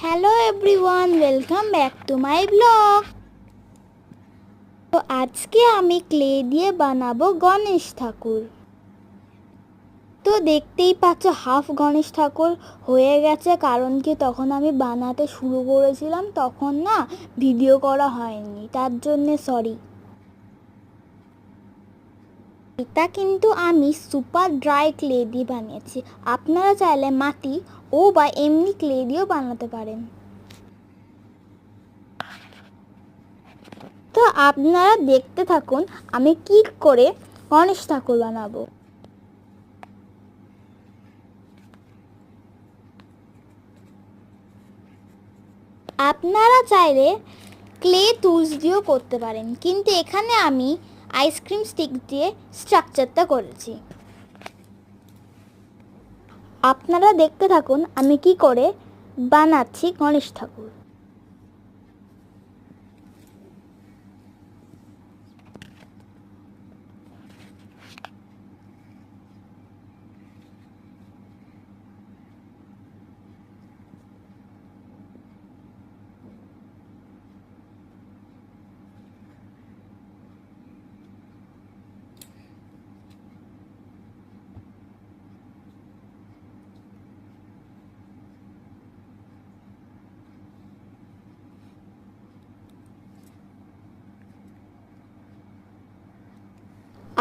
Hello everyone, welcome back to my blog. তো আজকে আমি ক্লে দিয়ে বানাবো গণেশ ঠাকুর। তো দেখতেই পাচ্ছ হাফ গণেশ ঠাকুর হয়ে গেছে, কারণ কি তখন আমি বানাতে শুরু করেছিলাম, তখন না ভিডিও করা হয়নি, তার জন্যে সরি। এটা কিন্তু আমি সুপার ড্রাই ক্লে দিয়ে বানিয়েছি। আপনারা চাইলে মাটি বা এমনি ক্লে দিয়েও বানাতে পারেন। তো আপনারা দেখতে থাকুন আমি কি করে গণেশ ঠাকুর বানাবো। আপনারা চাইলে ক্লে টুলস দিয়েও করতে পারেন, কিন্তু এখানে আমি আইসক্রিম স্টিক দিয়ে স্ট্রাকচারটা করেছি। আপনারা দেখতে থাকুন আমি কি করে বানাচ্ছি গণেশ ঠাকুর।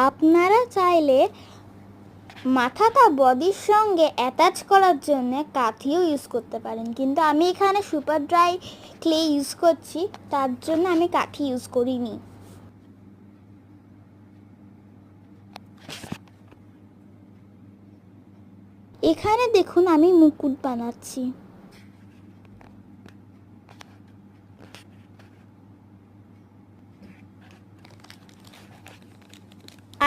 আপনারা চাইলে মাথাটা বডির সঙ্গে অ্যাটাচ করার জন্য কাঠিও ইউজ করতে পারেন, কিন্তু আমি এখানে সুপার ড্রাই ক্লে ইউজ করছি, তার জন্য আমি কাঠি ইউজ করিনি। এখানে দেখুন আমি মুকুট বানাচ্ছি।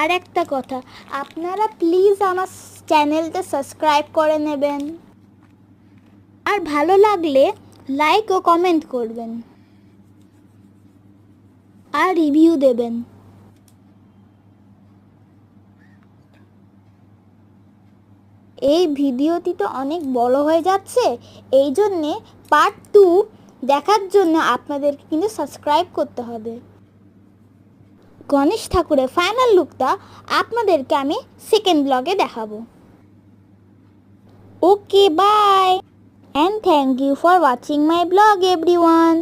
আর একটা কথা, আপনারা প্লিজ আমার চ্যানেলটা সাবস্ক্রাইব করে নেবেন, আর ভালো লাগলে লাইক ও কমেন্ট করবেন আর রিভিউ দেবেন। এই ভিডিওটি তো অনেক বড় হয়ে যাচ্ছে, এই জন্যে পার্ট 2 দেখার জন্য আপনাদেরকে কিন্তু সাবস্ক্রাইব করতে হবে। গণেশ ঠাকুরের ফাইনাল লুকটা আপনাদেরকে আমি সেকেন্ড ব্লগে দেখাবো। ওকে, by, and thank you for watching my blog everyone.